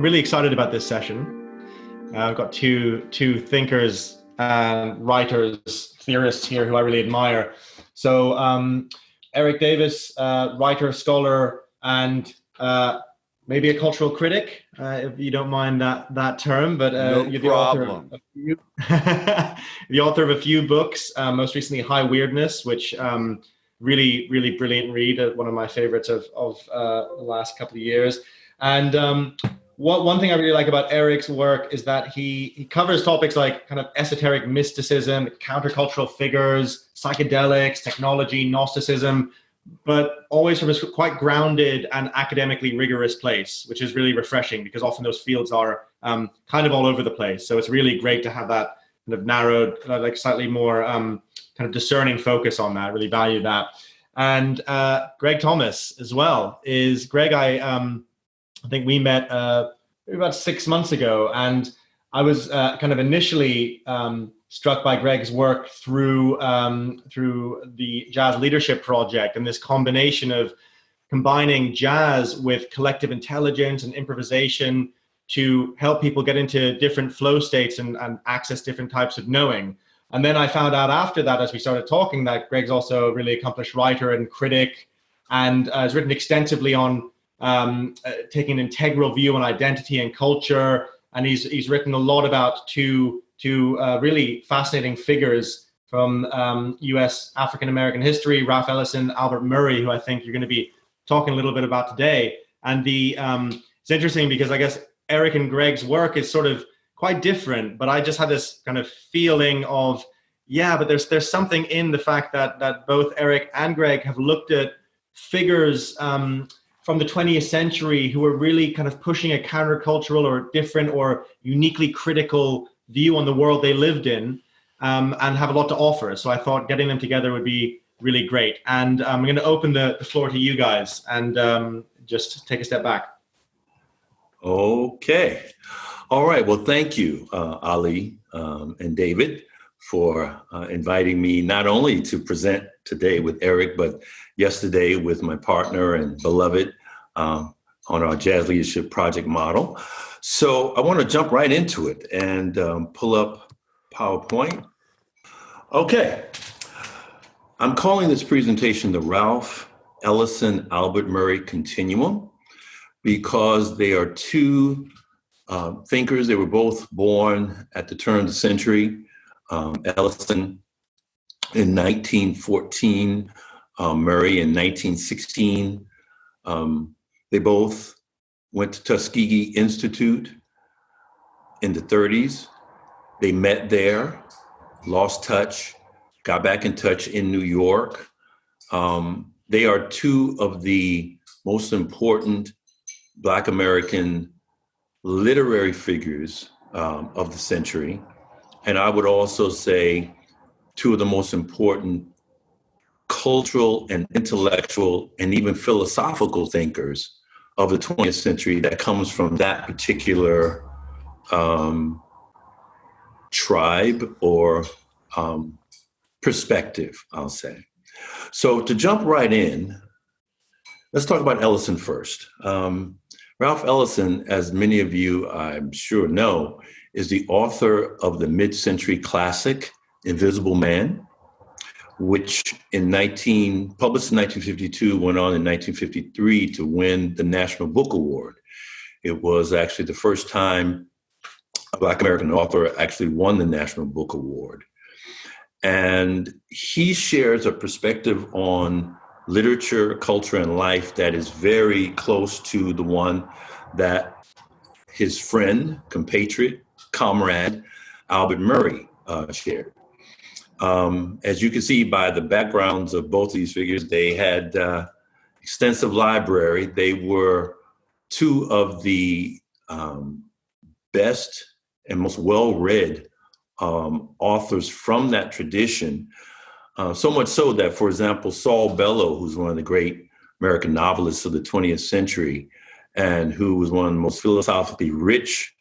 really excited about this session. I've got two thinkers and writers, theorists here who I really admire. So Erik Davis, writer, scholar, and maybe a cultural critic, if you don't mind that term. But no you're problem. The author of a few books. Most recently, High Weirdness, which really brilliant read. One of my favorites of the last couple of years. And one thing I really like about Erik's work is that he covers topics like kind of esoteric mysticism, countercultural figures, psychedelics, technology, Gnosticism, but always from a quite grounded and academically rigorous place, which is really refreshing because often those fields are kind of all over the place. So it's really great to have that kind of narrowed, like slightly more kind of discerning focus on that. I really value that. And Greg Thomas as well is Greg. I think we met maybe about 6 months ago, and I was kind of initially struck by Greg's work through the Jazz Leadership Project and this combination of combining jazz with collective intelligence and improvisation to help people get into different flow states and access different types of knowing. And then I found out after that, as we started talking, that Greg's also a really accomplished writer and critic, and has written extensively on taking an integral view on identity and culture, and he's written a lot about two really fascinating figures from U.S. African American history: Ralph Ellison, Albert Murray, who I think you're going to be talking a little bit about today. And it's interesting because I guess Erik and Greg's work is sort of quite different, but I just had this kind of feeling of but there's something in the fact that both Erik and Greg have looked at figures from the 20th century who were really kind of pushing a countercultural or different or uniquely critical view on the world they lived in, and have a lot to offer. So I thought getting them together would be really great. And I'm going to open the floor to you guys and just take a step back. Okay. All right. Well, thank you, Ali and David, for inviting me not only to present today with Erik, but yesterday with my partner and beloved on our Jazz Leadership Project model. So I want to jump right into it and pull up PowerPoint. Okay. I'm calling this presentation the Ralph Ellison Albert Murray Continuum because they are two thinkers. They were both born at the turn of the century. Ellison in 1914, Murray in 1916. They both went to Tuskegee Institute in the 30s. They met there, lost touch, got back in touch in New York. They are two of the most important Black American literary figures of the century. And I would also say two of the most important cultural and intellectual and even philosophical thinkers of the 20th century that comes from that particular tribe or perspective, I'll say. So to jump right in, let's talk about Ellison first. Ralph Ellison, as many of you I'm sure know, is the author of the mid-century classic, Invisible Man, which published in 1952, went on in 1953 to win the National Book Award. It was actually the first time a Black American author actually won the National Book Award. And he shares a perspective on literature, culture, and life that is very close to the one that his friend, compatriot, comrade, Albert Murray shared. As you can see by the backgrounds of both these figures, they had extensive library. They were two of the best and most well-read authors from that tradition. So much so that, for example, Saul Bellow, who's one of the great American novelists of the 20th century, and who was one of the most philosophically rich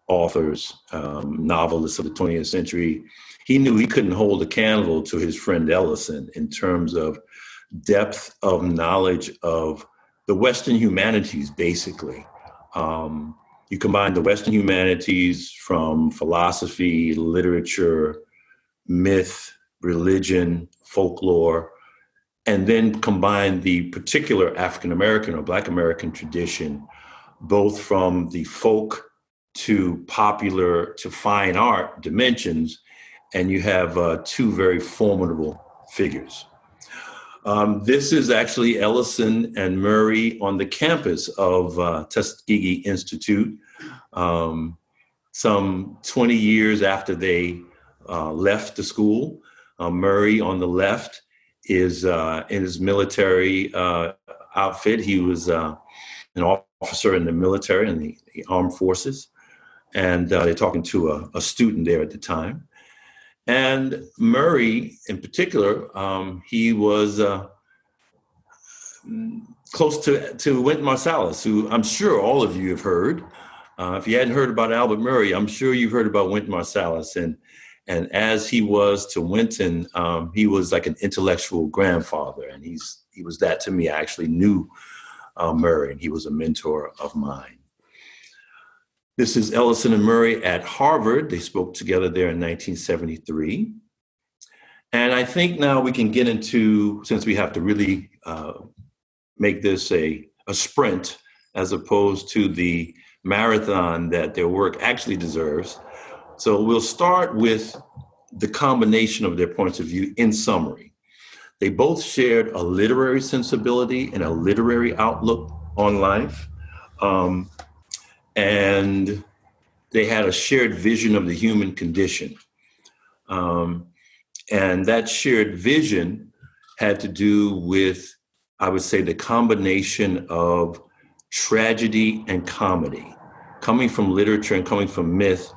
authors, novelists of the 20th century, he knew he couldn't hold a candle to his friend Ellison in terms of depth of knowledge of the Western humanities, basically. You combine the Western humanities from philosophy, literature, myth, religion, folklore, and then combine the particular African-American or Black American tradition, both from the folk to popular to fine art dimensions, and you have two very formidable figures. This is actually Ellison and Murray on the campus of Tuskegee Institute, some 20 years after they left the school. Murray on the left is in his military outfit. He was an officer in the military in the armed forces. And they're talking to a student there at the time. And Murray, in particular, he was close to Wynton Marsalis, who I'm sure all of you have heard. If you hadn't heard about Albert Murray, I'm sure you've heard about Wynton Marsalis. And as he was to Wynton, he was like an intellectual grandfather. And he was that to me. I actually knew Murray, and he was a mentor of mine. This is Ellison and Murray at Harvard. They spoke together there in 1973. And I think now we can get into, since we have to really make this a sprint as opposed to the marathon that their work actually deserves. So we'll start with the combination of their points of view in summary. They both shared a literary sensibility and a literary outlook on life. And they had a shared vision of the human condition. And that shared vision had to do with, I would say, the combination of tragedy and comedy. Coming from literature and coming from myth,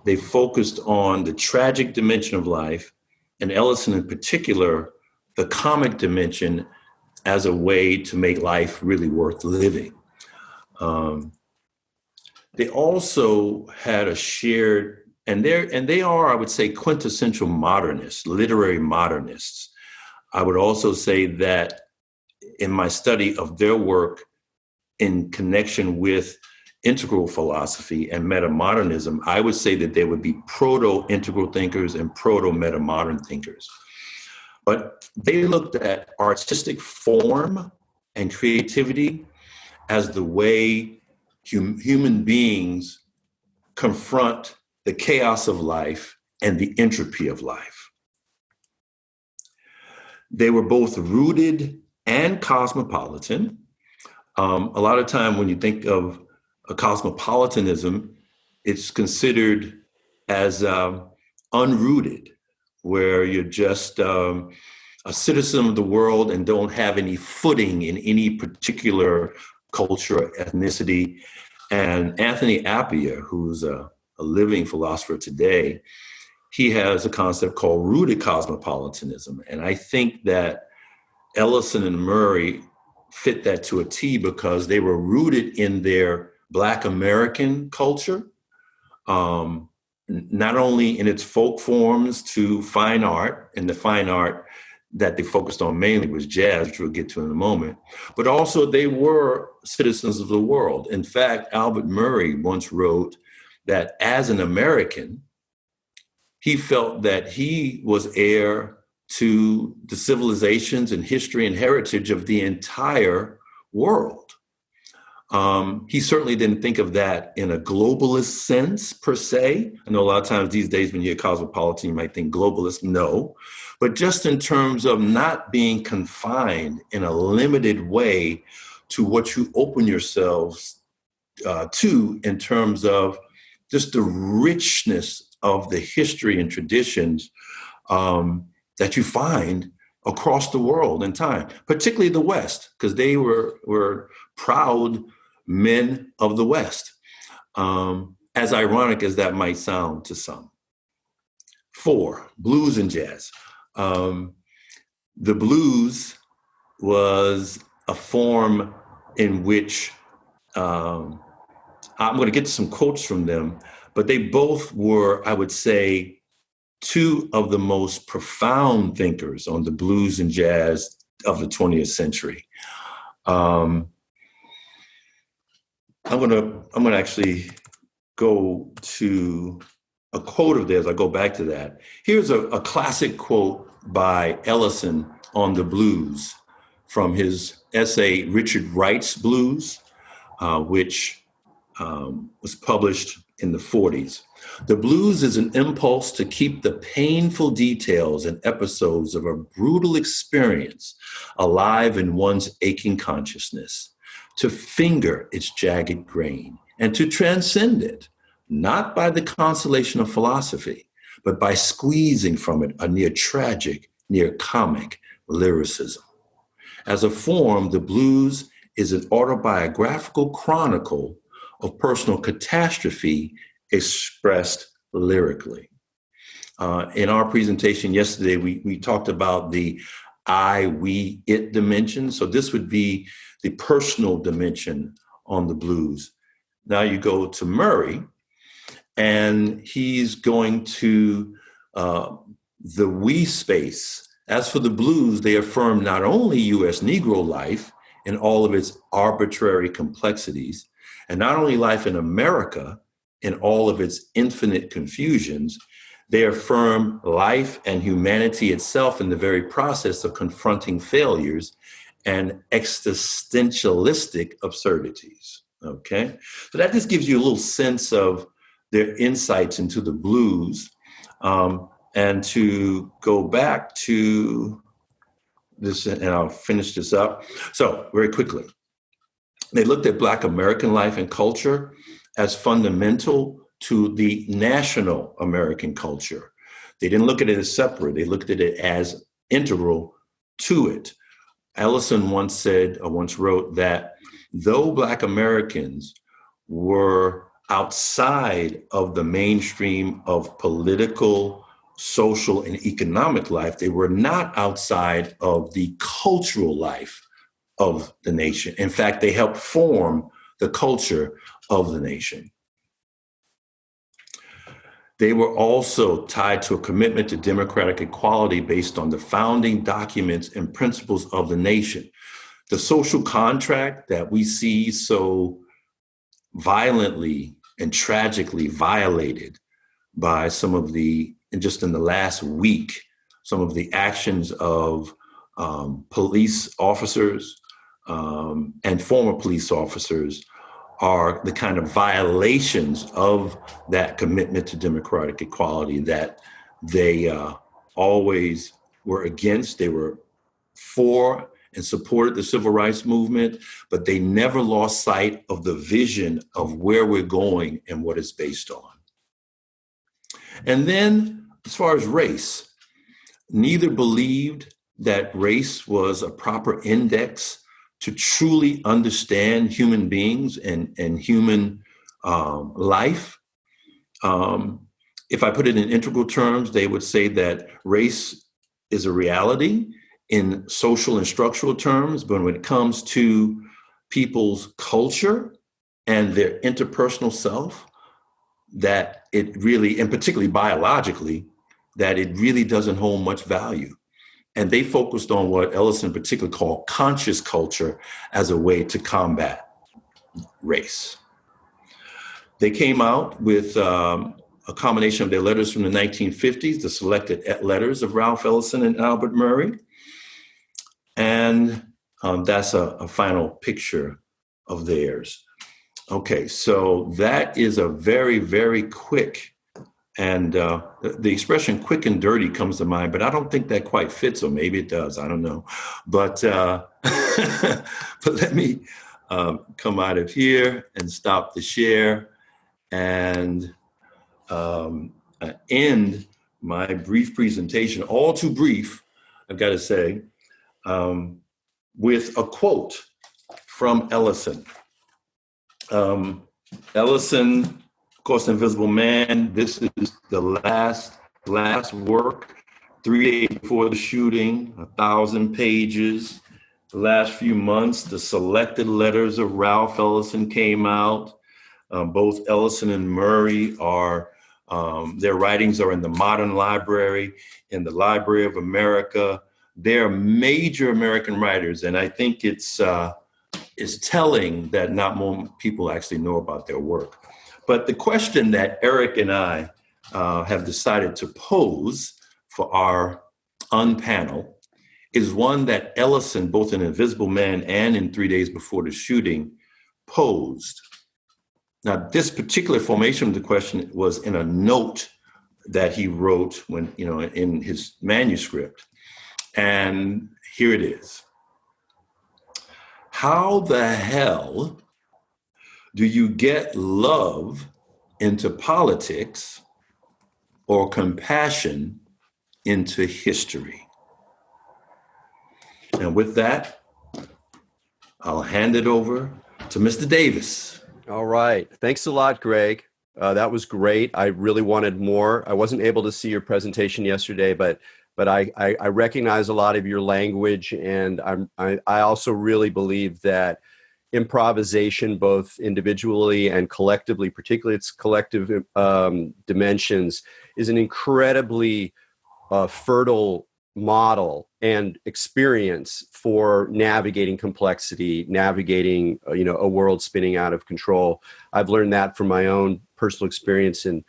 they focused on the tragic dimension of life, and Ellison in particular, the comic dimension as a way to make life really worth living. They also had a shared, and they are, I would say, quintessential modernists, literary modernists. I would also say that in my study of their work in connection with integral philosophy and metamodernism, I would say that they would be proto-integral thinkers and proto-metamodern thinkers. But they looked at artistic form and creativity as the way human beings confront the chaos of life and the entropy of life. They were both rooted and cosmopolitan. A lot of time when you think of a cosmopolitanism, it's considered as unrooted, where you're just a citizen of the world and don't have any footing in any particular culture or ethnicity. And Anthony Appiah, who's a living philosopher today, he has a concept called rooted cosmopolitanism. And I think that Ellison and Murray fit that to a T because they were rooted in their Black American culture, not only in its folk forms to fine art, and the fine art that they focused on mainly was jazz, which we'll get to in a moment, but also they were citizens of the world. In fact, Albert Murray once wrote that as an American, he felt that he was heir to the civilizations and history and heritage of the entire world. He certainly didn't think of that in a globalist sense per se. I know a lot of times these days when you're cosmopolitan, you might think globalist, no. But just in terms of not being confined in a limited way to what you open yourselves to in terms of just the richness of the history and traditions that you find across the world in time, particularly the West, because they were proud men of the West, as ironic as that might sound to some. 4, blues and jazz. The blues was a form in which, I'm going to get to some quotes from them, but they both were, I would say, two of the most profound thinkers on the blues and jazz of the 20th century. I'm gonna actually go to a quote of theirs. I go back to that. Here's a classic quote by Ellison on the blues from his essay, Richard Wright's Blues, which was published in the 40s. The blues is an impulse to keep the painful details and episodes of a brutal experience alive in one's aching consciousness, to finger its jagged grain, and to transcend it, not by the consolation of philosophy, but by squeezing from it a near tragic, near comic lyricism. As a form, the blues is an autobiographical chronicle of personal catastrophe expressed lyrically. In our presentation yesterday, we talked about the I, we, it dimension. So this would be the personal dimension on the blues. Now you go to Murray, and he's going to the we space. As for the blues, they affirm not only U.S. Negro life in all of its arbitrary complexities, and not only life in America in all of its infinite confusions, they affirm life and humanity itself in the very process of confronting failures and existentialistic absurdities, okay? So that just gives you a little sense of their insights into the blues. And to go back to this, and I'll finish this up. So very quickly, they looked at Black American life and culture as fundamental to the national American culture. They didn't look at it as separate. They looked at it as integral to it. Ellison once wrote that though Black Americans were outside of the mainstream of political, social, and economic life, they were not outside of the cultural life of the nation. In fact, they helped form the culture of the nation. They were also tied to a commitment to democratic equality based on the founding documents and principles of the nation. The social contract that we see so violently and tragically violated by some of the, and just in the last week, some of the actions of police officers and former police officers are the kind of violations of that commitment to democratic equality that they always were against. They were for and supported the civil rights movement, but they never lost sight of the vision of where we're going and what it's based on. And then, as far as race, neither believed that race was a proper index to truly understand human beings and human life. If I put it in integral terms, they would say that race is a reality in social and structural terms, but when it comes to people's culture and their interpersonal self, that it really, and particularly biologically, that it really doesn't hold much value. And they focused on what Ellison particularly called conscious culture as a way to combat race. They came out with a combination of their letters from the 1950s, the selected letters of Ralph Ellison and Albert Murray. And that's a final picture of theirs. Okay, so that is a very, very quick, and the expression quick and dirty comes to mind, but I don't think that quite fits, or maybe it does, I don't know. But, but let me come out of here and stop the share and end my brief presentation, all too brief, I've got to say, with a quote from Ellison. Ellison, of course, Invisible Man, this is the last work, 3 days before the shooting, 1,000 pages. The last few months, the selected letters of Ralph Ellison came out. Both Ellison and Murray are, their writings are in the Modern Library, in the Library of America. They're major American writers, and I think it's telling that not more people actually know about their work. But the question that Erik and I have decided to pose for our unpanel is one that Ellison, both in Invisible Man and in 3 Days Before the Shooting, posed. Now, this particular formation of the question was in a note that he wrote when, in his manuscript. And here it is. How the hell do you get love into politics or compassion into history? And with that, I'll hand it over to Mr. Davis. All right. Thanks a lot, Greg. That was great. I really wanted more. I wasn't able to see your presentation yesterday, but I recognize a lot of your language, and I also really believe that improvisation, both individually and collectively, particularly its collective dimensions, is an incredibly fertile model and experience for navigating complexity, navigating a world spinning out of control. I've learned that from my own personal experience in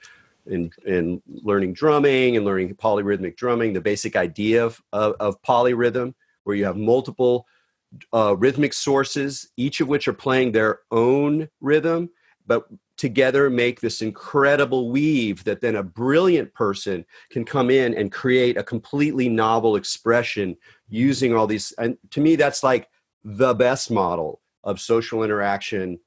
learning drumming and learning polyrhythmic drumming, the basic idea of polyrhythm, where you have multiple rhythmic sources, each of which are playing their own rhythm, but together make this incredible weave that then a brilliant person can come in and create a completely novel expression using all these. And to me, that's like the best model of social interaction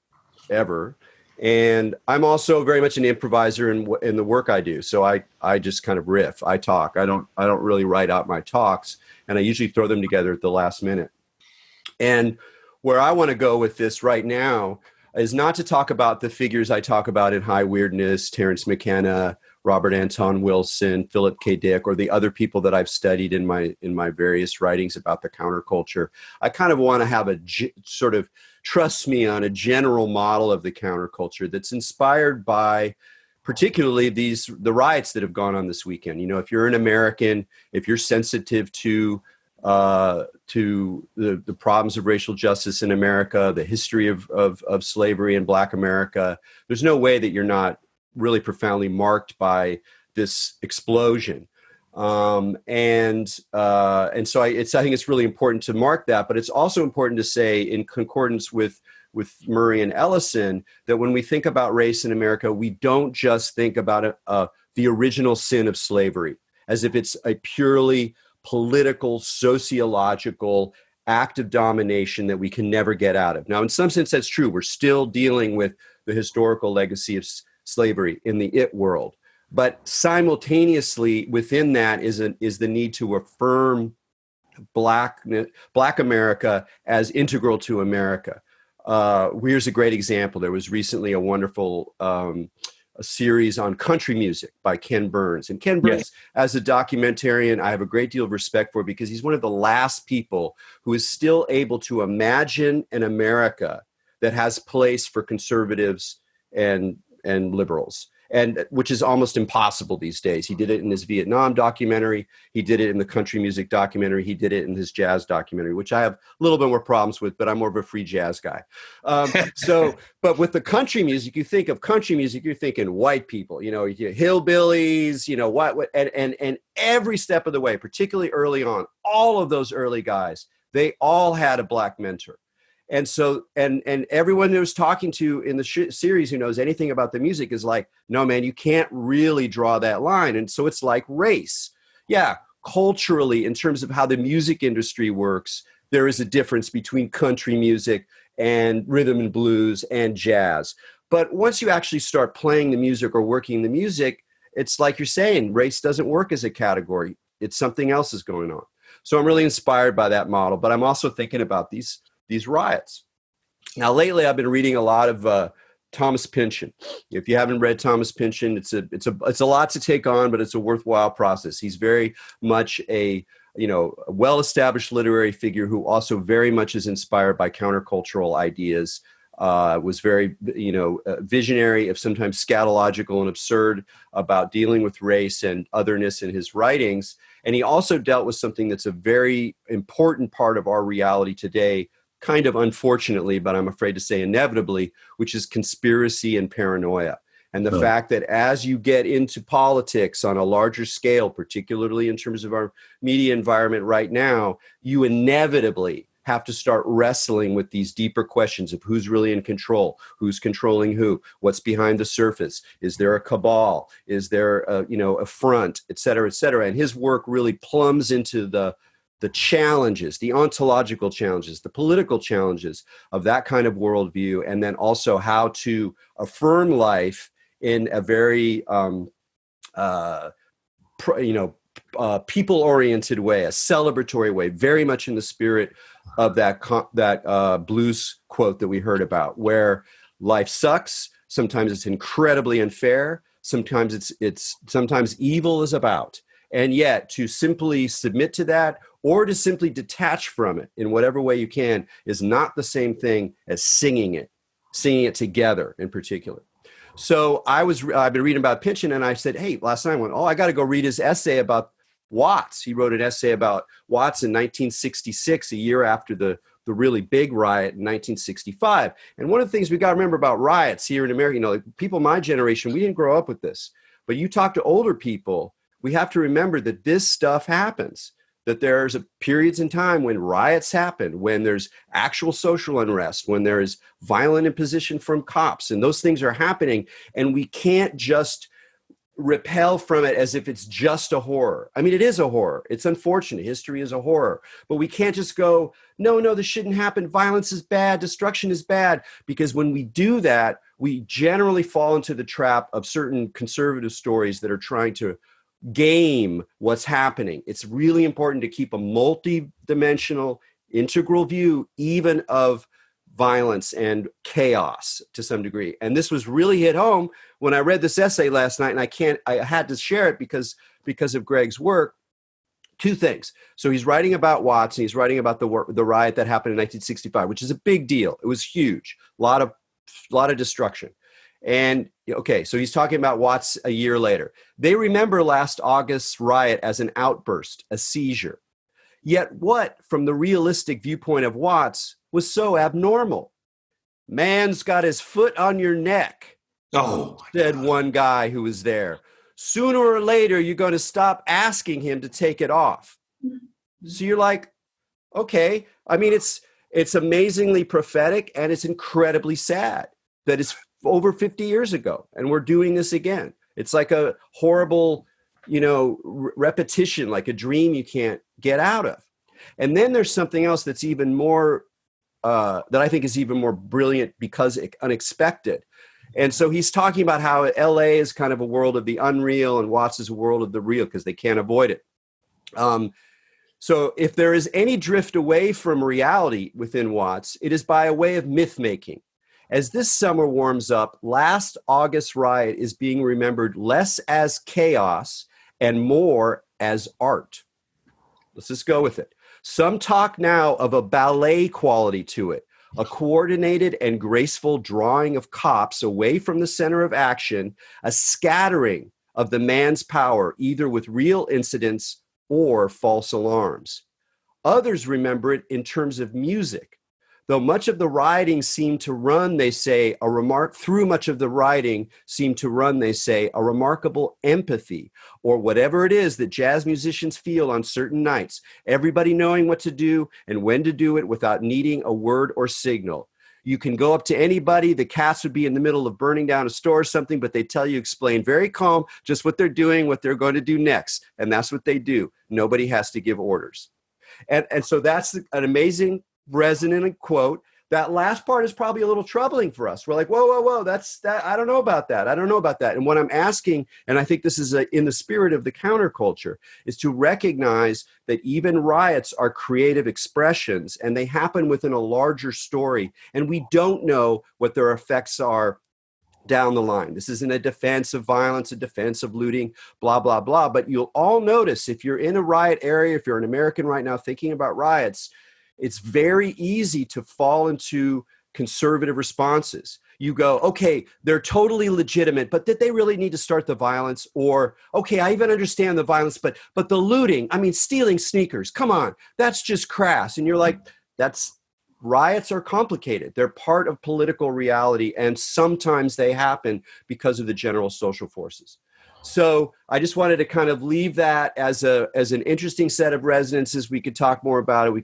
ever. And I'm also very much an improviser in the work I do. So I just kind of riff, I talk. I don't really write out my talks, and I usually throw them together at the last minute. And where I want to go with this right now is not to talk about the figures I talk about in High Weirdness, Terence McKenna, Robert Anton Wilson, Philip K. Dick, or the other people that I've studied in my various writings about the counterculture. I kind of want to have a sort of trust me on a general model of the counterculture that's inspired by particularly the riots that have gone on this weekend. If you're an American, if you're sensitive to the problems of racial justice in America, the history of slavery in Black America, there's no way that you're not really profoundly marked by this explosion. And so I think it's really important to mark that, but it's also important to say, in concordance with Murray and Ellison, that when we think about race in America, we don't just think about the original sin of slavery as if it's a purely political, sociological act of domination that we can never get out of. Now, in some sense, that's true. We're still dealing with the historical legacy of slavery in the it world. But simultaneously within that is the need to affirm Black America as integral to America. Here's a great example. There was recently a wonderful a series on country music by Ken Burns. And Ken Burns, as a documentarian, I have a great deal of respect for, because he's one of the last people who is still able to imagine an America that has place for conservatives and liberals, and which is almost impossible these days. He did it in his Vietnam documentary. He did it in the country music documentary. He did it in his jazz documentary, which I have a little bit more problems with, but I'm more of a free jazz guy. But with the country music, you think of country music, you're thinking white people, hillbillies, and every step of the way, particularly early on, all of those early guys, they all had a Black mentor. And so, and everyone who was talking to in the series who knows anything about the music is like, no, man, you can't really draw that line. And so it's like race. Yeah, culturally, in terms of how the music industry works, there is a difference between country music and rhythm and blues and jazz. But once you actually start playing the music or working the music, it's like you're saying, race doesn't work as a category. It's something else is going on. So I'm really inspired by that model, but I'm also thinking about these riots. Now, lately, I've been reading a lot of Thomas Pynchon. If you haven't read Thomas Pynchon, it's a lot to take on, but it's a worthwhile process. He's very much a well-established literary figure who also very much is inspired by countercultural ideas. Was very visionary, if sometimes scatological and absurd, about dealing with race and otherness in his writings. And he also dealt with something that's a very important part of our reality today, kind of unfortunately, but I'm afraid to say inevitably, which is conspiracy and paranoia. And the No. fact that as you get into politics on a larger scale, particularly in terms of our media environment right now, you inevitably have to start wrestling with these deeper questions of who's really in control, who's controlling who, what's behind the surface, is there a cabal, is there a front, et cetera, et cetera. And his work really plumbs into the challenges, the ontological challenges, the political challenges of that kind of worldview, and then also how to affirm life in a very people-oriented way, a celebratory way, very much in the spirit of that blues quote that we heard about, where life sucks. Sometimes it's incredibly unfair. Sometimes sometimes evil is about. And yet to simply submit to that or to simply detach from it in whatever way you can is not the same thing as singing it together in particular. So I've been reading about Pynchon, and I said, hey, last night I went, I got to go read his essay about Watts. He wrote an essay about Watts in 1966, a year after the really big riot in 1965. And one of the things we got to remember about riots here in America, people my generation, we didn't grow up with this, but you talk to older people, we have to remember that this stuff happens, that there's periods in time when riots happen, when there's actual social unrest, when there is violent imposition from cops, and those things are happening, and we can't just repel from it as if it's just a horror. I mean, it is a horror. It's unfortunate. History is a horror. But we can't just go, no, this shouldn't happen. Violence is bad. Destruction is bad. Because when we do that, we generally fall into the trap of certain conservative stories that are trying to game what's happening. It's really important to keep a multi-dimensional, integral view, even of violence and chaos to some degree. And this was really hit home when I read this essay last night, and I had to share it because of Greg's work. Two things. So he's writing about Watts, and he's writing about the riot that happened in 1965, which is a big deal. It was huge. A lot of destruction. And okay, so he's talking about Watts a year later. They remember last August's riot as an outburst, a seizure. Yet what, from the realistic viewpoint of Watts, was so abnormal? Man's got his foot on your neck, said one guy who was there. Sooner or later, you're going to stop asking him to take it off. So you're like, okay. I mean, it's amazingly prophetic, and it's incredibly sad that it's over 50 years ago, and we're doing this again. It's like a horrible, repetition, like a dream you can't get out of. And then there's something else that's even more, that I think is even more brilliant because unexpected. And so he's talking about how LA is kind of a world of the unreal and Watts is a world of the real because they can't avoid it. So if there is any drift away from reality within Watts, it is by a way of myth making. As this summer warms up, last August riot is being remembered less as chaos and more as art. Let's just go with it. Some talk now of a ballet quality to it, a coordinated and graceful drawing of cops away from the center of action, a scattering of the man's power, either with real incidents or false alarms. Others remember it in terms of music. Though much of the rioting seemed to run, they say, a remarkable empathy, or whatever it is that jazz musicians feel on certain nights, everybody knowing what to do and when to do it without needing a word or signal. You can go up to anybody, the cats would be in the middle of burning down a store or something, but they tell you, explain very calm, just what they're doing, what they're going to do next. And that's what they do. Nobody has to give orders. And so that's an amazing resonant quote. That last part is probably a little troubling for us. We're like, whoa, that's that. I don't know about that. And what I'm asking, and I think this is in the spirit of the counterculture, is to recognize that even riots are creative expressions and they happen within a larger story. And we don't know what their effects are down the line. This isn't a defense of violence, a defense of looting, blah, blah, blah. But you'll all notice if you're in a riot area, if you're an American right now thinking about riots, it's very easy to fall into conservative responses. You go, okay, they're totally legitimate, but did they really need to start the violence? Or, okay, I even understand the violence, but the looting, I mean, stealing sneakers, come on, that's just crass. And you're like, that's riots are complicated. They're part of political reality, and sometimes they happen because of the general social forces. So I just wanted to kind of leave that as an interesting set of resonances. We could talk more about it. We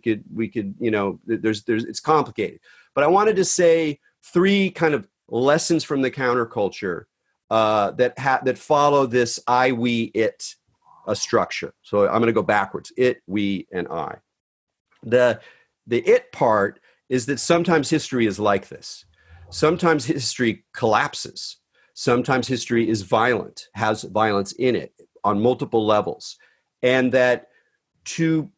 could, you know, it's complicated. But I wanted to say 3 kind of lessons from the counterculture that follow this I, we, it structure. So I'm going to go backwards: it, we, and I. The it part is that sometimes history is like this. Sometimes history collapses. Sometimes history is violent, has violence in it on multiple levels. And that to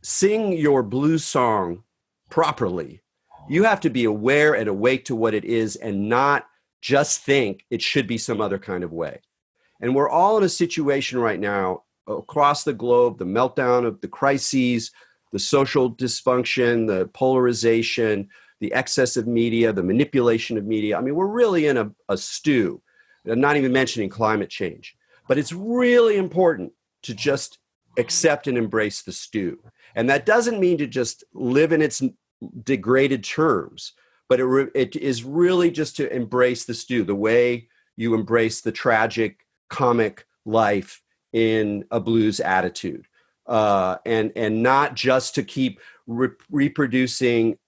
sing your blues song properly, you have to be aware and awake to what it is and not just think it should be some other kind of way. And we're all in a situation right now across the globe, the meltdown of the crises, the social dysfunction, the polarization, the excess of media, the manipulation of media. I mean, we're really in a stew. I'm not even mentioning climate change. But it's really important to just accept and embrace the stew. And that doesn't mean to just live in its degraded terms, but it is really just to embrace the stew, the way you embrace the tragic, comic life in a blues attitude. And not just to keep reproducing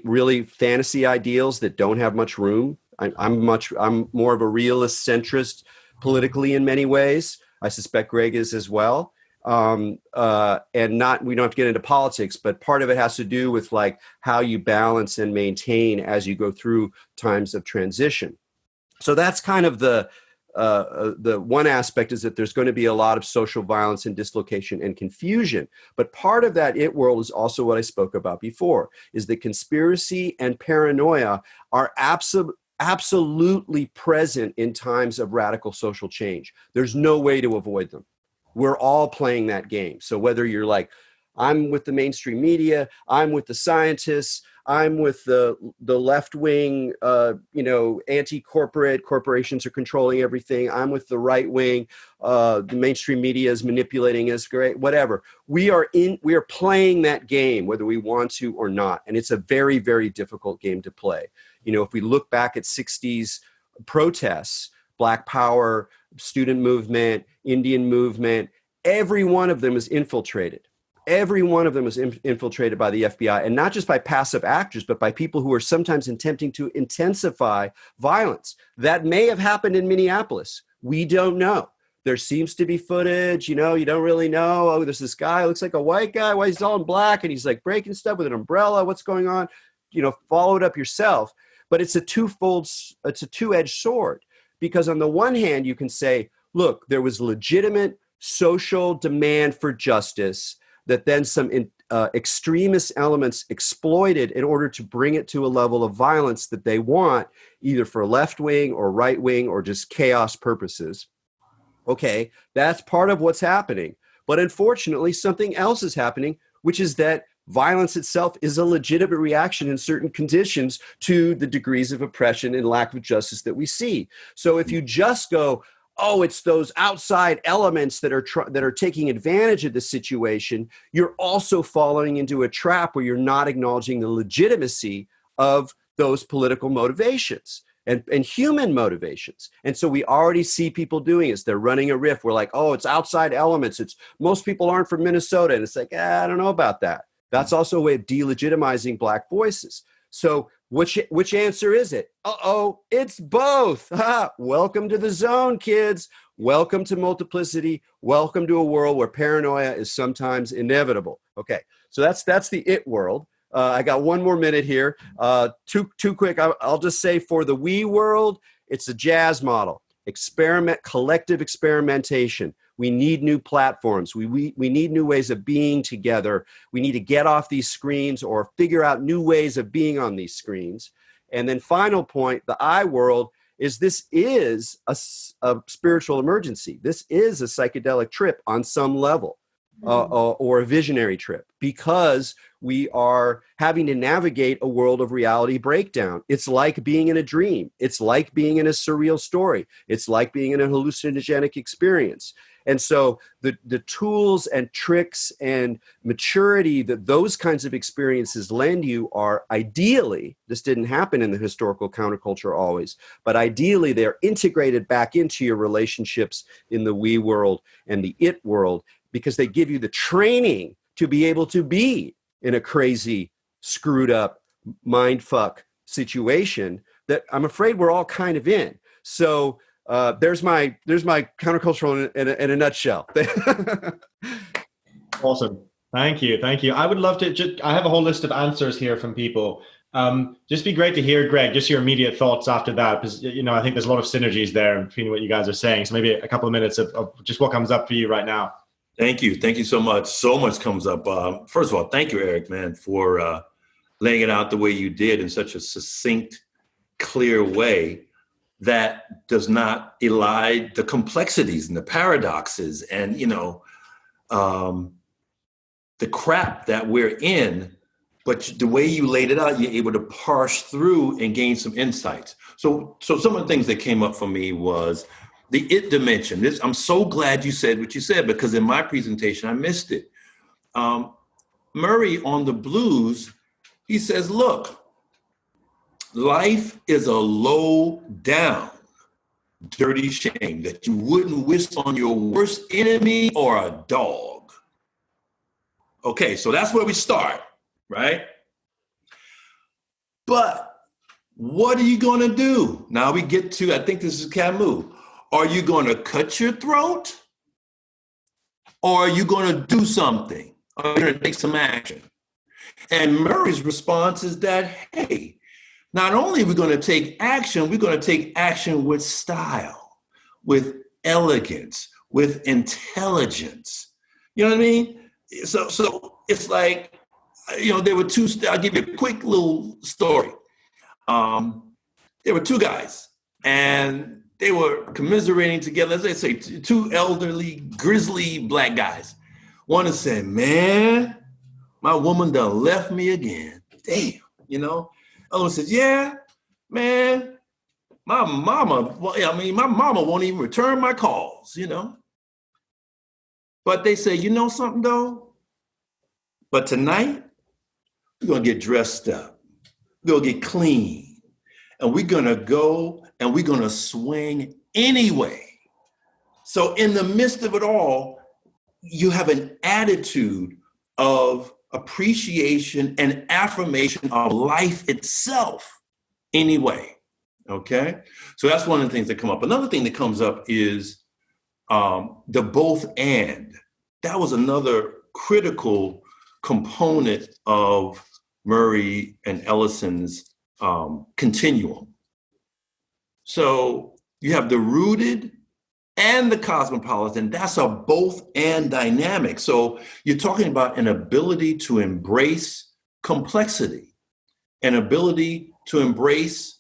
really fantasy ideals that don't have much room. I'm more of a realist centrist politically in many ways. I suspect Greg is as well. And we don't have to get into politics, but part of it has to do with like how you balance and maintain as you go through times of transition. So that's kind of the one aspect, is that there's going to be a lot of social violence and dislocation and confusion. But part of that it world is also what I spoke about before, is that conspiracy and paranoia are absolutely present in times of radical social change. There's no way to avoid them. We're all playing that game. So whether you're like, I'm with the mainstream media, I'm with the scientists, I'm with the left wing, anti-corporate, corporations are controlling everything. I'm with the right wing, the mainstream media is manipulating us, great, whatever. We are playing that game, whether we want to or not. And it's a very, very difficult game to play. You know, if we look back at 60s protests, Black Power, student movement, Indian movement, every one of them is infiltrated. Every one of them was infiltrated by the FBI, and not just by passive actors, but by people who are sometimes attempting to intensify violence. That may have happened in Minneapolis. We don't know. There seems to be footage, you don't really know. Oh, there's this guy, looks like a white guy. Why he's all in black, and he's like breaking stuff with an umbrella. What's going on? Follow it up yourself. But it's a two-edged sword, because on the one hand, you can say, look, there was legitimate social demand for justice that then some extremist elements exploited in order to bring it to a level of violence that they want, either for left wing or right wing or just chaos purposes. Okay, that's part of what's happening. But unfortunately, something else is happening, which is that violence itself is a legitimate reaction in certain conditions to the degrees of oppression and lack of justice that we see. So if you just go, oh, it's those outside elements that are taking advantage of the situation, you're also falling into a trap where you're not acknowledging the legitimacy of those political motivations and human motivations. And so we already see people doing this. They're running a riff. We're like, oh, it's outside elements. It's most people aren't from Minnesota. And it's like, I don't know about that. That's also a way of delegitimizing Black voices. So which answer is it? It's both. Welcome to the zone, kids. Welcome to multiplicity. Welcome to a world where paranoia is sometimes inevitable. Okay, so that's the it world. I got one more minute here. Too quick. I'll just say for the we world, it's a jazz model. Collective experimentation. We need new platforms. We need new ways of being together. We need to get off these screens or figure out new ways of being on these screens. And then final point, the I world, is this is a spiritual emergency. This is a psychedelic trip on some level, or a visionary trip, because we are having to navigate a world of reality breakdown. It's like being in a dream. It's like being in a surreal story. It's like being in a hallucinogenic experience. And so the tools and tricks and maturity that those kinds of experiences lend you are ideally, this didn't happen in the historical counterculture always, but ideally they're integrated back into your relationships in the we world and the it world, because they give you the training to be able to be in a crazy, screwed up, mindfuck situation that I'm afraid we're all kind of in. So there's my countercultural in a nutshell. Awesome. Thank you. Thank you. I would love to I have a whole list of answers here from people. Just be great to hear, Greg, just your immediate thoughts after that, because, I think there's a lot of synergies there between what you guys are saying. So maybe a couple of minutes of just what comes up for you right now. Thank you. Thank you so much. So much comes up. First of all, thank you, Erik, man, for laying it out the way you did in such a succinct, clear way that does not elide the complexities and the paradoxes and, the crap that we're in. But the way you laid it out, you're able to parse through and gain some insights. So some of the things that came up for me was the it dimension. I'm so glad you said what you said, because in my presentation, I missed it. Murray on the blues, he says, look, life is a low down, dirty shame that you wouldn't wish on your worst enemy or a dog. Okay, so that's where we start, right? But what are you going to do? Now we get to, I think this is Camus. Are you going to cut your throat? Or are you going to do something? Are you going to take some action? And Murray's response is that, hey, not only are we going to take action, we're going to take action with style, with elegance, with intelligence. You know what I mean? So it's like, there were two, I'll give you a quick little story. There were two guys, and they were commiserating together. As they say, two elderly, grizzly black guys. One is saying, man, my woman done left me again. Damn, Other one says, yeah, man, my mama won't even return my calls, But they say, you know something though? But tonight, we're going to get dressed up. We're going to get clean. And we're going to go and we're going to swing anyway. So in the midst of it all, you have an attitude of appreciation and affirmation of life itself anyway. Okay? So that's one of the things that come up. Another thing that comes up is the both and. That was another critical component of Murray and Ellison's continuum. So you have the rooted and the cosmopolitan. That's a both and dynamic. So you're talking about an ability to embrace complexity, an ability to embrace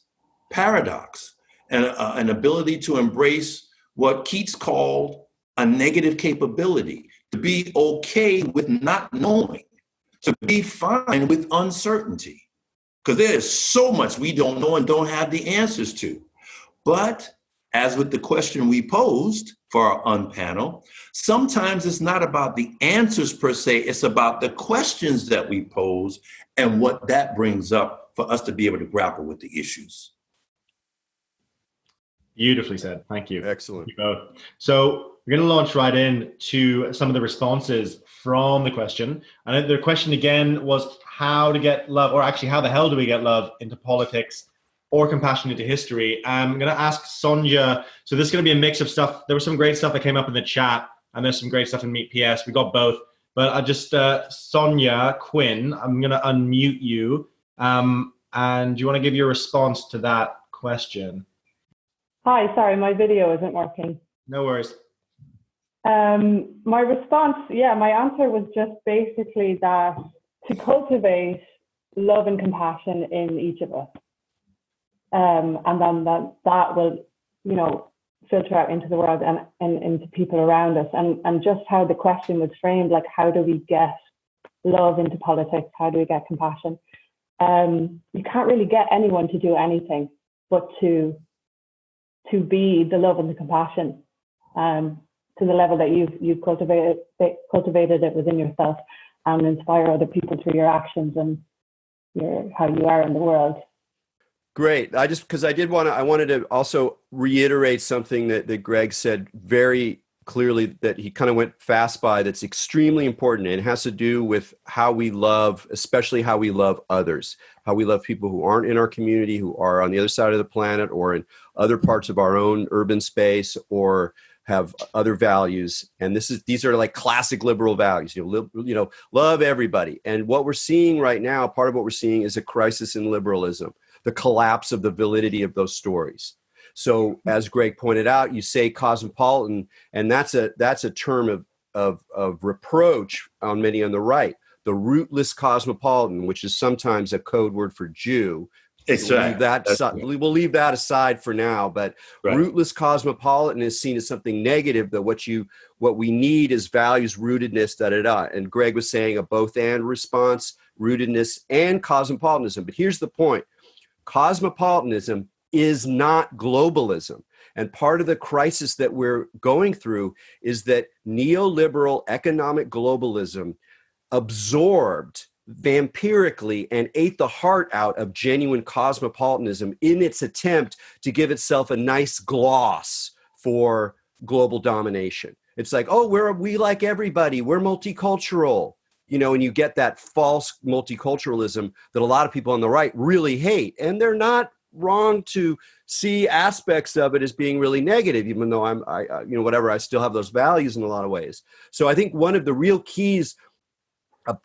paradox, and an ability to embrace what Keats called a negative capability, to be okay with not knowing, to be fine with uncertainty, because there is so much we don't know and don't have the answers to. But as with the question we posed for our unpanel, sometimes it's not about the answers per se, it's about the questions that we pose and what that brings up for us to be able to grapple with the issues. Beautifully said. Thank you. Excellent. Thank you both. So we're going to launch right in to some of the responses from the question. And the question again was how to get love, or actually how the hell do we get love into politics or compassion into history? I'm going to ask Sonia. So this is going to be a mix of stuff. There was some great stuff that came up in the chat, and there's some great stuff in Meet PS. We got both. But I just, Sonia Quinn, I'm going to unmute you. And do you want to give your response to that question? Hi, sorry, my video isn't working. No worries. My response, my answer was just basically that to cultivate love and compassion in each of us. And then that will, filter out into the world and into people around us. And just how the question was framed, like, how do we get love into politics? How do we get compassion? You can't really get anyone to do anything but to be the love and the compassion. to the level that you've cultivated it within yourself and inspire other people through your actions and how you are in the world. Great. I wanted to also reiterate something that Greg said very clearly, that he kind of went fast by, that's extremely important, and it has to do with how we love, especially how we love others, how we love people who aren't in our community, who are on the other side of the planet or in other parts of our own urban space or have other values. And these are like classic liberal values, love everybody. And what we're seeing right now, part of what we're seeing is a crisis in liberalism, the collapse of the validity of those stories. So as Greg pointed out, you say cosmopolitan, and that's a term of reproach on many on the right. The rootless cosmopolitan, which is sometimes a code word for Jew. We'll leave that aside for now, but right. Rootless cosmopolitan is seen as something negative, that what we need is values, rootedness, And Greg was saying a both and response, rootedness and cosmopolitanism. But here's the point. Cosmopolitanism is not globalism. And part of the crisis that we're going through is that neoliberal economic globalism absorbed vampirically and ate the heart out of genuine cosmopolitanism in its attempt to give itself a nice gloss for global domination. It's like, oh, we like everybody, we're multicultural, and you get that false multiculturalism that a lot of people on the right really hate. And they're not wrong to see aspects of it as being really negative, even though I still have those values in a lot of ways. So I think one of the real keys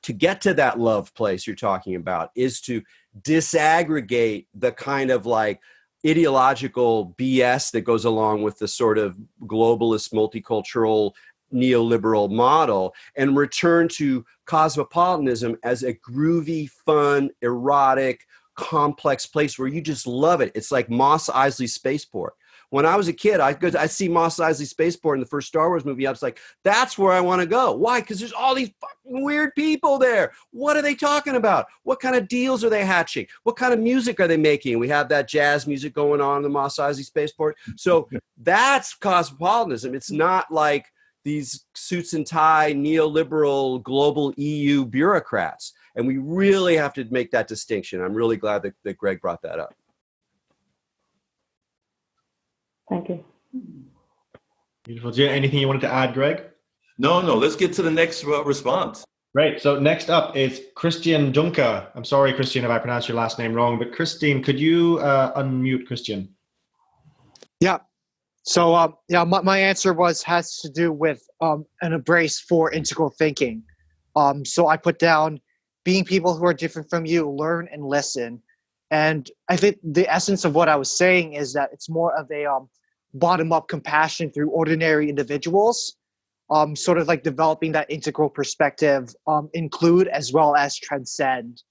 to get to that love place you're talking about is to disaggregate the kind of like ideological BS that goes along with the sort of globalist, multicultural, neoliberal model, and return to cosmopolitanism as a groovy, fun, erotic, complex place where you just love it. It's like Mos Eisley Spaceport. When I was a kid, I see Mos Eisley Spaceport in the first Star Wars movie. I was like, that's where I want to go. Why? Because there's all these fucking weird people there. What are they talking about? What kind of deals are they hatching? What kind of music are they making? We have that jazz music going on in the Mos Eisley Spaceport. So that's cosmopolitanism. It's not like these suits and tie neoliberal global EU bureaucrats. And we really have to make that distinction. I'm really glad that Greg brought that up. Thank you. Beautiful. Do you have anything you wanted to add, Greg? No. Let's get to the next response. Right. So next up is Christian Juncker. I'm sorry, Christian, if I pronounced your last name wrong, but Christine, could you unmute Christian? Yeah. So my answer has to do with an embrace for integral thinking. So I put down being people who are different from you, learn and listen. And I think the essence of what I was saying is that it's more of a bottom-up compassion through ordinary individuals, sort of like developing that integral perspective, include as well as transcend.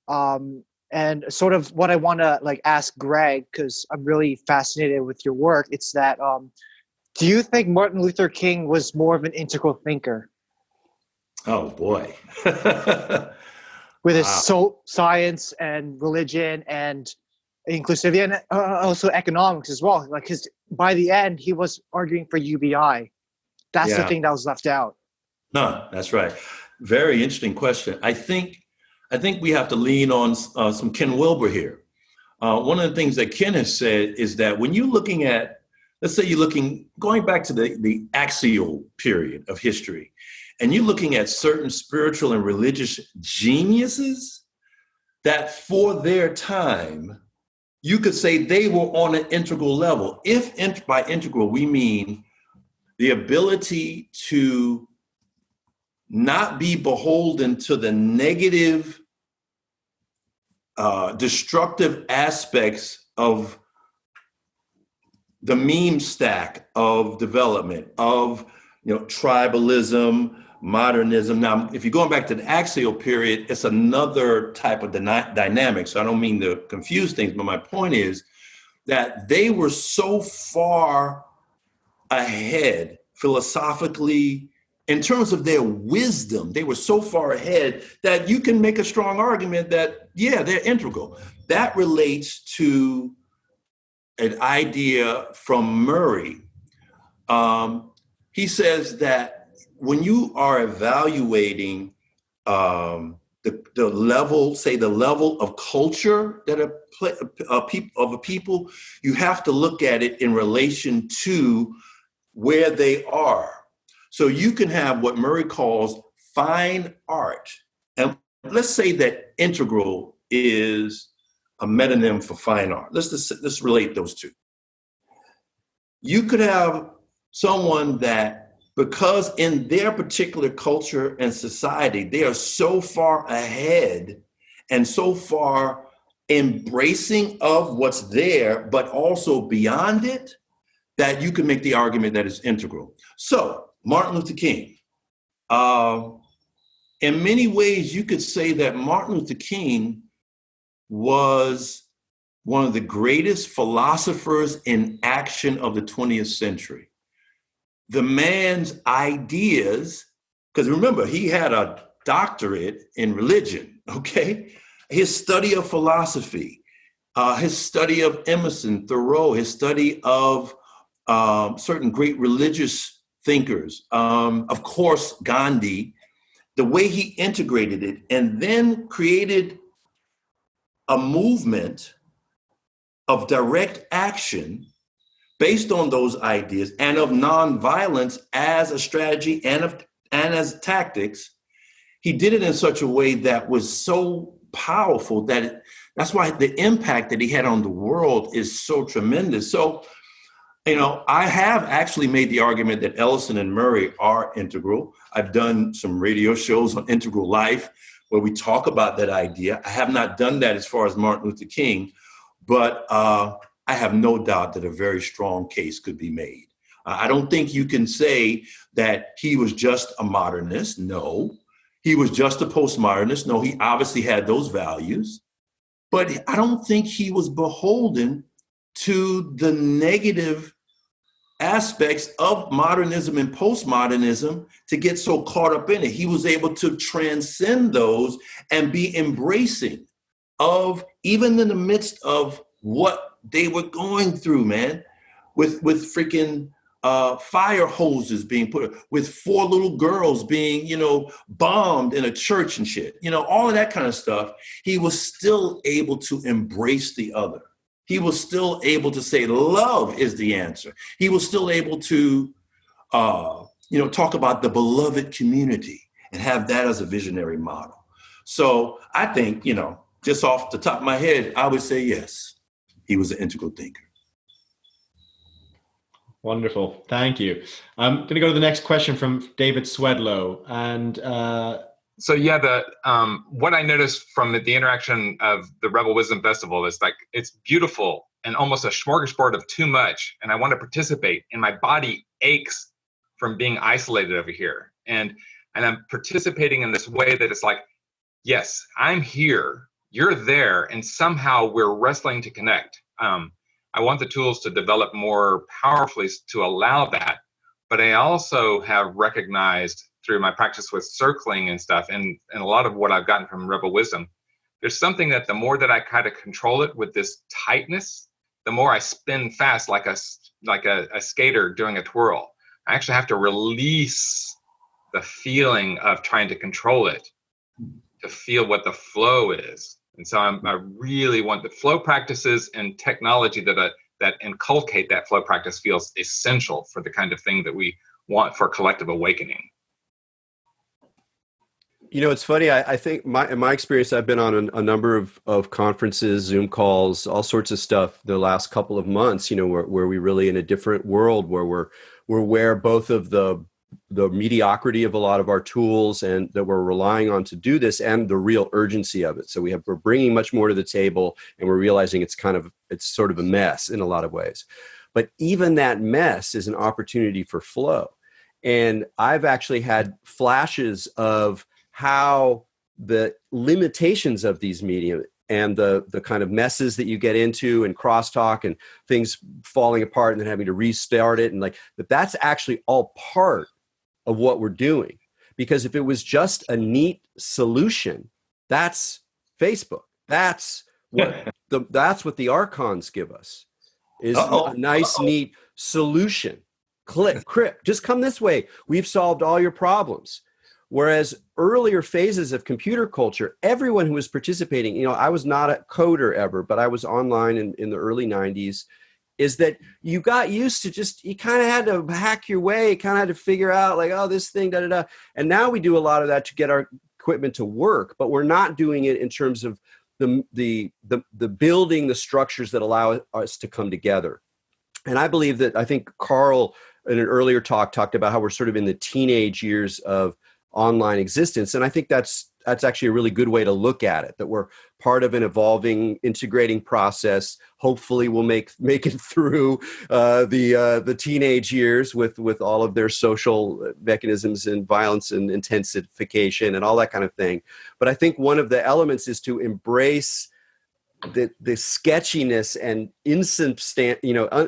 And sort of what I want to ask Greg, because I'm really fascinated with your work, it's that do you think Martin Luther King was more of an integral thinker? Oh, boy. With his science and religion and inclusivity and also economics as well. By the end, he was arguing for UBI. That's the thing that was left out. No, that's right. Very interesting question. I think we have to lean on some Ken Wilber here. One of the things that Ken has said is that when you're looking at, let's say going back to the axial period of history, and you're looking at certain spiritual and religious geniuses that for their time, you could say they were on an integral level. If by integral, we mean the ability to not be beholden to the negative, destructive aspects of the meme stack of development, of tribalism, modernism. Now, if you're going back to the axial period, it's another type of dynamic. So I don't mean to confuse things, but my point is that they were so far ahead philosophically in terms of their wisdom. They were so far ahead that you can make a strong argument that, they're integral. That relates to an idea from Murray he says that when you are evaluating the level, say the level of culture that a people, you have to look at it in relation to where they are. So you can have what Murray calls fine art. And let's say that integral is a metonym for fine art. Let's relate those two. You could have someone that, because in their particular culture and society, they are so far ahead and so far embracing of what's there, but also beyond it, that you can make the argument that it's integral. So Martin Luther King, in many ways, you could say that Martin Luther King was one of the greatest philosophers in action of the 20th century. The man's ideas, because remember, he had a doctorate in religion, okay? His study of philosophy, his study of Emerson, Thoreau, his study of certain great religious thinkers, of course, Gandhi, the way he integrated it and then created a movement of direct action based on those ideas and of nonviolence as a strategy and as tactics. He did it in such a way that was so powerful that that's why the impact that he had on the world is so tremendous. So, I have actually made the argument that Ellison and Murray are integral. I've done some radio shows on integral life where we talk about that idea. I have not done that as far as Martin Luther King, but I have no doubt that a very strong case could be made. I don't think you can say that he was just a modernist. No, he was just a postmodernist. No, he obviously had those values, but I don't think he was beholden to the negative aspects of modernism and postmodernism to get so caught up in it. He was able to transcend those and be embracing of, even in the midst of what they were going through, man, with freaking fire hoses being put, with 4 little girls being, bombed in a church and shit, all of that kind of stuff. He was still able to embrace the other. He was still able to say love is the answer. He was still able to, talk about the beloved community and have that as a visionary model. So I think, just off the top of my head, I would say yes, he was an integral thinker. Wonderful. Thank you. I'm going to go to the next question from David Swedlow. And so what I noticed from the interaction of the Rebel Wisdom Festival is like, it's beautiful and almost a smorgasbord of too much. And I want to participate, and my body aches from being isolated over here. And I'm participating in this way that it's like, yes, I'm here, you're there, and somehow we're wrestling to connect. I want the tools to develop more powerfully to allow that. But I also have recognized through my practice with circling and stuff, and a lot of what I've gotten from Rebel Wisdom, there's something that the more that I kind of control it with this tightness, the more I spin fast like a skater doing a twirl. I actually have to release the feeling of trying to control it to feel what the flow is. And so I really want the flow practices and technology that inculcate that flow practice feels essential for the kind of thing that we want for collective awakening. It's funny. I think in my experience, I've been on a number of conferences, Zoom calls, all sorts of stuff the last couple of months, where we really in a different world where we're aware both of the mediocrity of a lot of our tools and that we're relying on to do this and the real urgency of it. So we're bringing much more to the table, and we're realizing it's sort of a mess in a lot of ways. But even that mess is an opportunity for flow. And I've actually had flashes of how the limitations of these media and the kind of messes that you get into and crosstalk and things falling apart and then having to restart it, and that's actually all part of what we're doing. Because if it was just a neat solution, that's Facebook. That's what the archons give us, is a nice, neat solution. click, just come this way. We've solved all your problems. Whereas earlier phases of computer culture, everyone who was participating, you know, I was not a coder ever, but I was online in the early 90s, is that you got used to just, you kind of had to hack your way, kind of had to figure out like, oh, this thing, da, da, da. And now we do a lot of that to get our equipment to work, but we're not doing it in terms of the building the structures that allow us to come together. And I believe that, I think Carl in an earlier talk talked about how we're sort of in the teenage years of online existence. And I think that's actually a really good way to look at it, that we're part of an evolving, integrating process. Hopefully we'll make it through the teenage years with all of their social mechanisms and violence and intensification and all that kind of thing. But I think one of the elements is to embrace the sketchiness and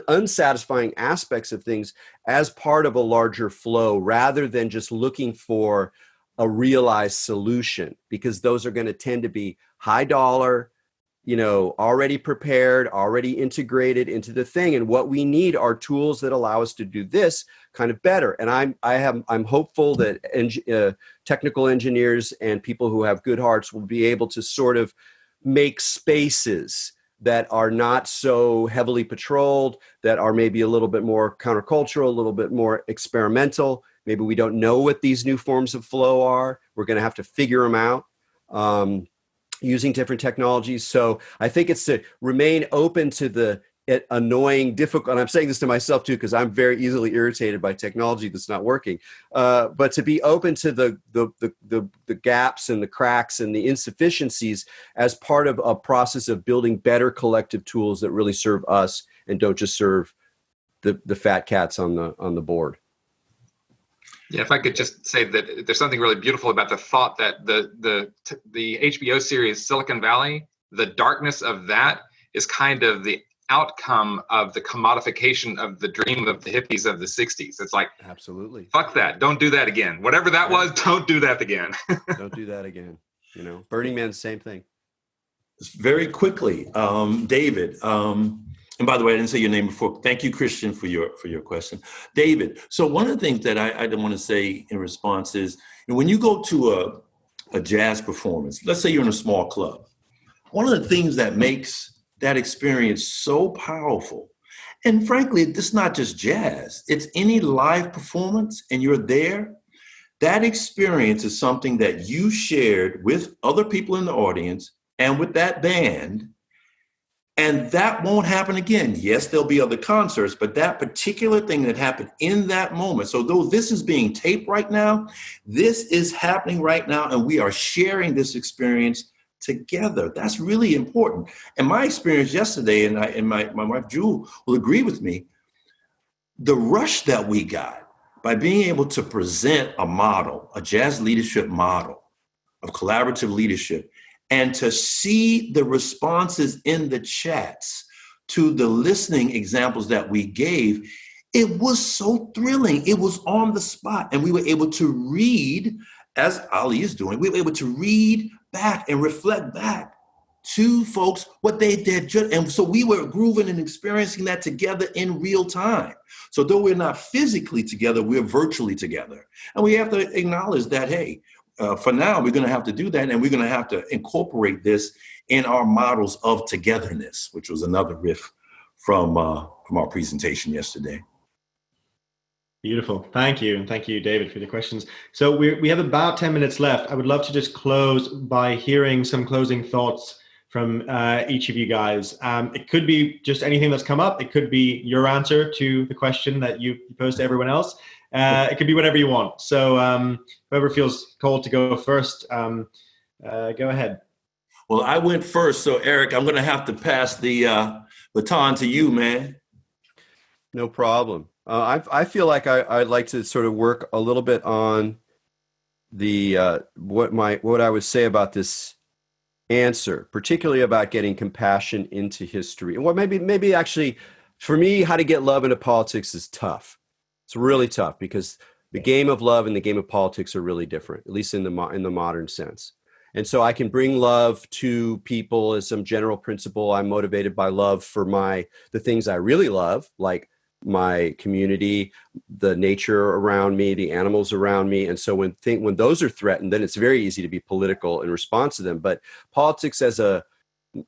unsatisfying aspects of things as part of a larger flow, rather than just looking for a realized solution, because those are going to tend to be high dollar, already prepared, already integrated into the thing. And what we need are tools that allow us to do this kind of better. And I'm hopeful that technical engineers and people who have good hearts will be able to sort of make spaces that are not so heavily patrolled, that are maybe a little bit more countercultural, a little bit more experimental. Maybe we don't know what these new forms of flow are. We're going to have to figure them out using different technologies. So I think it's to remain open to the annoying, difficult, and I'm saying this to myself too, because I'm very easily irritated by technology that's not working, but to be open to the gaps and the cracks and the insufficiencies as part of a process of building better collective tools that really serve us and don't just serve the fat cats on the board. Yeah, if I could just say that there's something really beautiful about the thought that the HBO series Silicon Valley, the darkness of that is kind of the outcome of the commodification of the dream of the hippies of the 60s. It's like, absolutely, fuck that, don't do that again. Whatever that was, don't do that again. Don't do that again. Burning Man, same thing. Very quickly, David, and by the way, I didn't say your name before. Thank you, Christian, for your question. David, so one of the things that I want to say in response is, when you go to a jazz performance, let's say you're in a small club, one of the things that makes that experience so powerful, and frankly, it's not just jazz, it's any live performance and you're there, that experience is something that you shared with other people in the audience and with that band. And that won't happen again. Yes, there'll be other concerts, but that particular thing that happened in that moment. So though this is being taped right now, this is happening right now, and we are sharing this experience together. That's really important. And my experience yesterday, and my wife Jewel will agree with me, the rush that we got by being able to present a model, a jazz leadership model of collaborative leadership, and to see the responses in the chats to the listening examples that we gave, it was so thrilling. It was on the spot. And we were able to read, as Ali is doing, we were able to read back and reflect back to folks what they did. And so we were grooving and experiencing that together in real time. So though we're not physically together, we're virtually together. And we have to acknowledge that, hey, for now, we're going to have to do that, and we're going to have to incorporate this in our models of togetherness, which was another riff from our presentation yesterday. Beautiful. Thank you. And thank you, David, for the questions. So we have about 10 minutes left. I would love to just close by hearing some closing thoughts from each of you guys. It could be just anything that's come up. It could be your answer to the question that you posed to everyone else. It could be whatever you want. So whoever feels called to go first, go ahead. Well, I went first. So Erik, I'm going to have to pass the baton to you, man. No problem. I feel like I'd like to sort of work a little bit on the what I would say about this answer, particularly about getting compassion into history. And what maybe actually, for me, how to get love into politics is tough. It's really tough because the game of love and the game of politics are really different, at least in the modern sense. And so I can bring love to people as some general principle. I'm motivated by love for the things I really love, like my community, the nature around me, the animals around me. And so when those are threatened, then it's very easy to be political in response to them. But politics as a,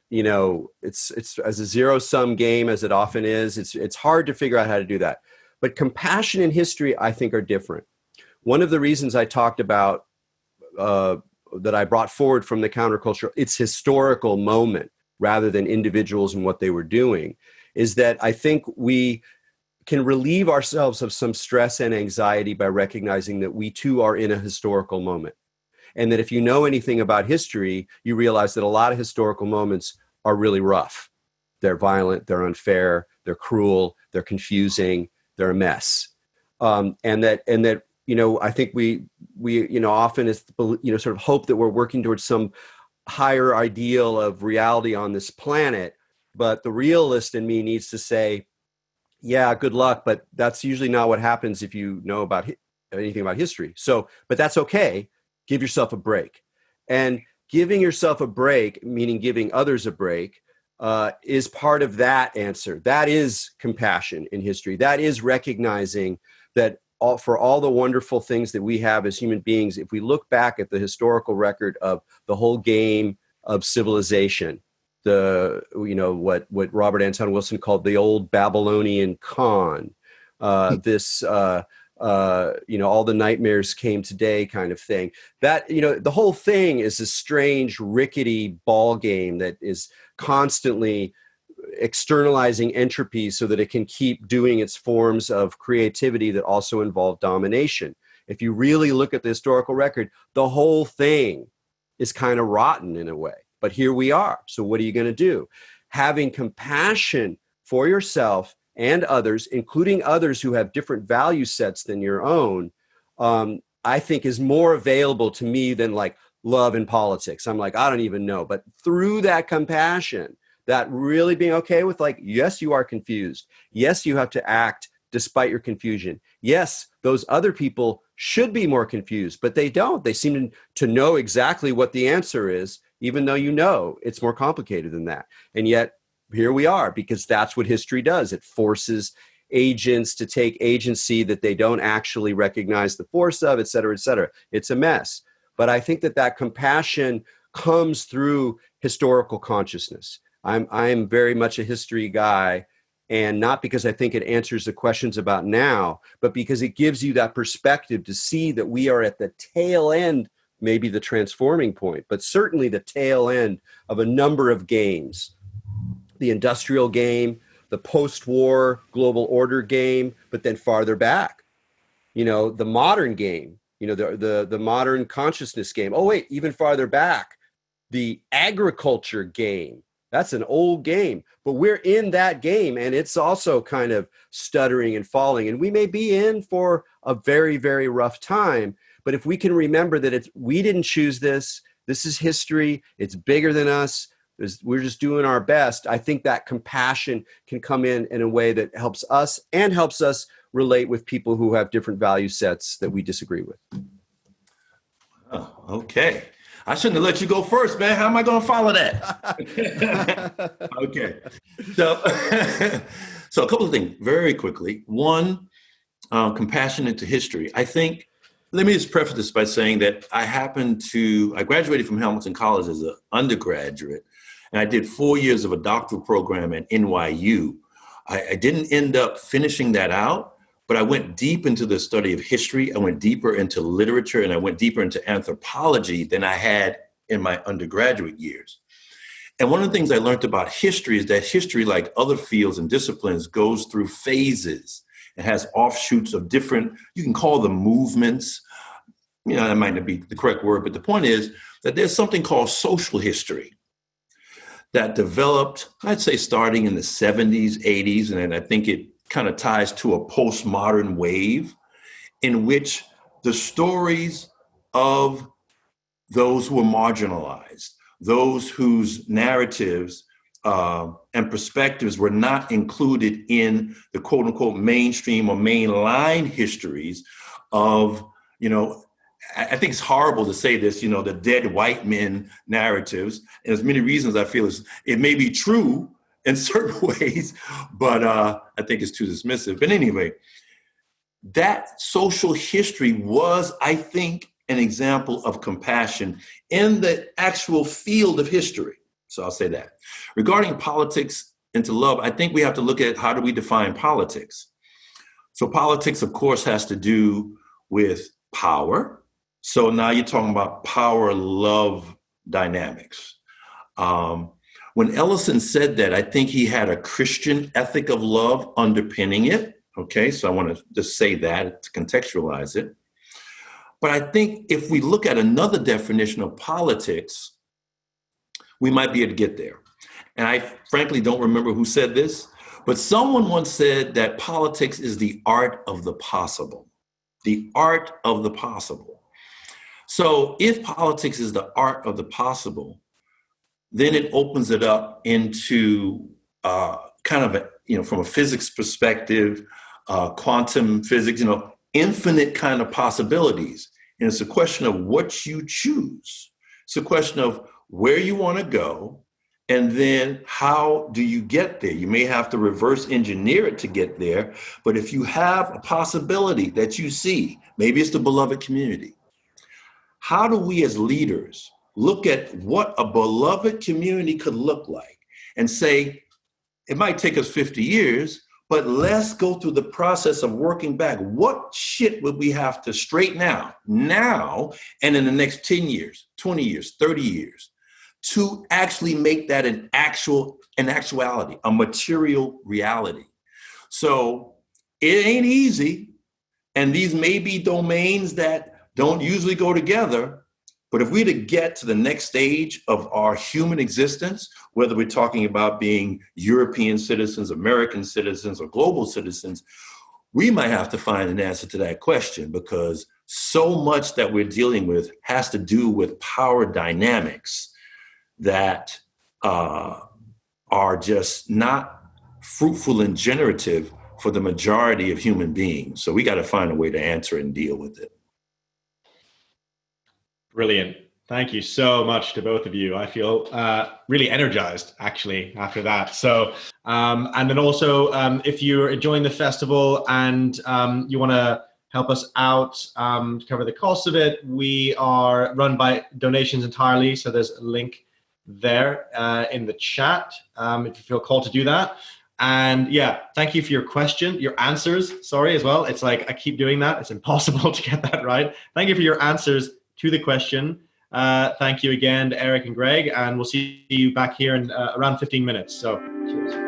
it's as a zero-sum game, as it often is, it's hard to figure out how to do that. But compassion and history, I think, are different. One of the reasons I talked about that I brought forward from the counterculture, its historical moment rather than individuals and what they were doing, is that I think we can relieve ourselves of some stress and anxiety by recognizing that we too are in a historical moment. And that if you know anything about history, you realize that a lot of historical moments are really rough. They're violent, they're unfair, they're cruel, they're confusing, they're a mess. And that I think we often sort of hope that we're working towards some higher ideal of reality on this planet. But the realist in me needs to say, yeah, good luck, but that's usually not what happens if you know about anything about history. So, but that's okay. Give yourself a break. And giving yourself a break, meaning giving others a break, is part of that answer. That is compassion in history. That is recognizing that for all the wonderful things that we have as human beings, if we look back at the historical record of the whole game of civilization, what Robert Anton Wilson called the old Babylonian con, all the nightmares came today kind of thing. That, the whole thing is a strange, rickety ball game that is constantly externalizing entropy so that it can keep doing its forms of creativity that also involve domination. If you really look at the historical record, the whole thing is kind of rotten in a way. But here we are. So what are you going to do? Having compassion for yourself and others, including others who have different value sets than your own, I think is more available to me than like love in politics. I'm like, I don't even know. But through that compassion, that really being okay with like, yes, you are confused. Yes, you have to act despite your confusion. Yes, those other people should be more confused, but they don't. They seem to know exactly what the answer is, even though it's more complicated than that. And yet here we are, because that's what history does. It forces agents to take agency that they don't actually recognize the force of, et cetera, et cetera. It's a mess. But I think that compassion comes through historical consciousness. I'm very much a history guy, and not because I think it answers the questions about now, but because it gives you that perspective to see that we are at the tail end, maybe the transforming point, but certainly the tail end of a number of games. The industrial game, the post-war global order game, but then farther back, the modern game, the modern consciousness game. Oh, wait, even farther back, the agriculture game. That's an old game, but we're in that game, and it's also kind of stuttering and falling. And we may be in for a very, very rough time. But if we can remember that we didn't choose this, this is history, it's bigger than us, we're just doing our best, I think that compassion can come in a way that helps us and helps us relate with people who have different value sets that we disagree with. Oh, okay. I shouldn't have let you go first, man. How am I going to follow that? Okay. So a couple of things very quickly. One, compassion into history. I think, let me just preface this by saying that I graduated from Hamilton College as an undergraduate, and I did 4 years of a doctoral program at NYU. I didn't end up finishing that out, but I went deep into the study of history. I went deeper into literature, and I went deeper into anthropology than I had in my undergraduate years. And one of the things I learned about history is that history, like other fields and disciplines, goes through phases. It has offshoots of different, you can call them movements. That might not be the correct word, but the point is that there's something called social history that developed, I'd say, starting in the 70s, 80s, and I think it kind of ties to a postmodern wave in which the stories of those who were marginalized, those whose narratives and perspectives were not included in the quote unquote mainstream or mainline histories of, I think it's horrible to say this, the dead white men narratives. And there's many reasons I feel it may be true in certain ways, but I think it's too dismissive. But anyway, that social history was, I think, an example of compassion in the actual field of history. So I'll say that. Regarding politics into love, I think we have to look at how do we define politics. So politics, of course, has to do with power. So now you're talking about power-love dynamics. When Ellison said that, I think he had a Christian ethic of love underpinning it. Okay, so I want to just say that to contextualize it. But I think if we look at another definition of politics, we might be able to get there. And I frankly don't remember who said this, but someone once said that politics is the art of the possible. The art of the possible. So if politics is the art of the possible, then it opens it up into kind of a, from a physics perspective, quantum physics, infinite kind of possibilities. And it's a question of what you choose. It's a question of where you want to go, and then how do you get there? You may have to reverse engineer it to get there, but if you have a possibility that you see, maybe it's the beloved community. How do we as leaders look at what a beloved community could look like and say, it might take us 50 years, but let's go through the process of working back. What shit would we have to straighten out now and in the next 10 years, 20 years, 30 years to actually make that an actuality, a material reality? So it ain't easy. And these may be domains that don't usually go together. But if we're to get to the next stage of our human existence, whether we're talking about being European citizens, American citizens, or global citizens, we might have to find an answer to that question, because so much that we're dealing with has to do with power dynamics that are just not fruitful and generative for the majority of human beings. So we got to find a way to answer and deal with it. Brilliant. Thank you so much to both of you. I feel really energized, actually, after that. So, and then also, if you're enjoying the festival and you want to help us out to cover the cost of it, we are run by donations entirely. So there's a link there in the chat if you feel called to do that. And yeah, thank you for your answers, sorry, as well. It's like I keep doing that. It's impossible to get that right. Thank you for your answers to the question. Thank you again to Erik and Greg, and we'll see you back here in around 15 minutes. So cheers.